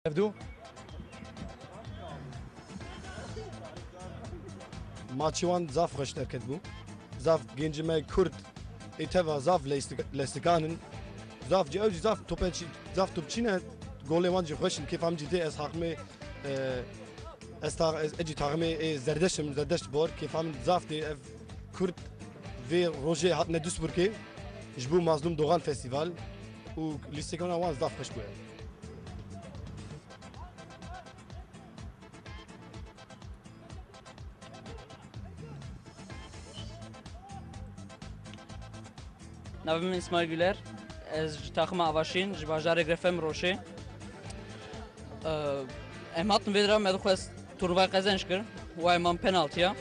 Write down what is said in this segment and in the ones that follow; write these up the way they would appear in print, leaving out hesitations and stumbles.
Evdu Maçıvan zaf reşterket bu. Zaf gencime Kürt eteva zaf lestikanın zaf cevci zaf topençi zaf topçine golevancı hoşun kefam ciddi ez hakme eji takme zerdeş bor kefam zaf de ev Kürt ve roje hatne Duisburg'e jbu mazlum Doğan Festival u listekana wan zaf hoş bu. Navim İsmail Güler, ez takım avaşin, jbajarê grefem roşê. Em hatin vedra me dixwest turnuva qezenç kir, wa em penaltıya.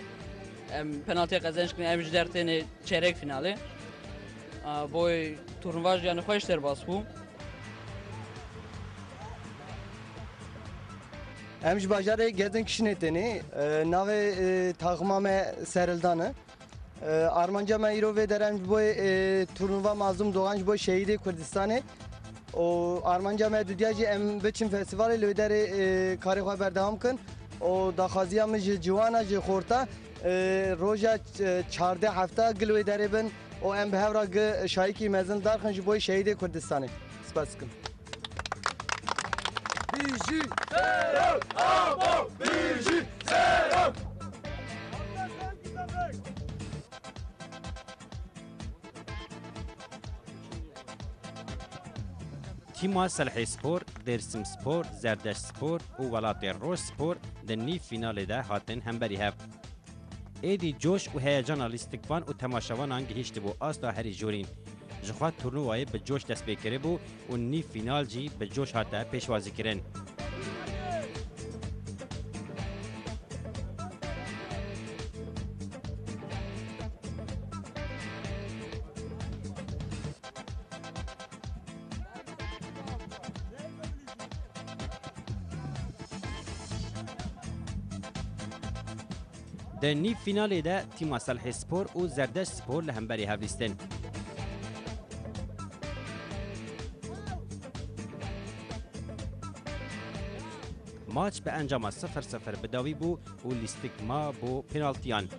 Em penaltıya qezenç kirin, em ji dertênê çeyrek finalê. Boy turnuva yani xweş derbas bû. Em ji bajarê Gezinkişinê tenê navê taxima me Serildan. Armanca me îro vê derem ji bo turnuva Mazlum Doğan ji bo Şehîdê Kurdistanê. O armanca me dudiya jî em biçin festivalê li wê derê karê xwe berdewam kin. O daxwaziya min ji ciwana ji xorta roja 14 hefta gil wê derê bin o em bi hevra şayikî mezin darxin ji bo Şehîdê Kurdistanê. Spas dikim. Biji selam amo biji selam. تیما سلحی سپور، درسم سپور، زردش سپور و ولات روش سپور در نیف فینال ده هاتن همبری هف. ایدی جوش و هیجان لیستکوان و تماشاوان آنگه هیچ بو آستا هری جورین. جخوات تورنوای به جوش دست بکره بو و نیف فینال جی به جوش هاته پیشوازی کرن. در نیف فینال ده تیما صالح سپور و زردش سپور لهمبری هفلیستن. ماچ به انجام 0-0 بداوی بو و لیستیک ما بو پنالتیان.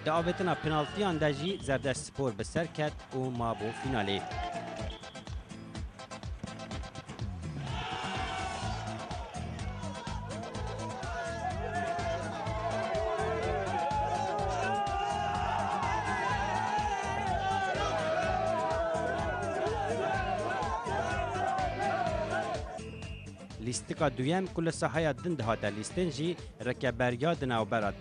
دعوتنا پنالتیان دجی زردش سپور بسر کت و ما بو فینالی. لیستیکا دویم کل ساحه دند هاته لیستن جی رکبریا دناو برات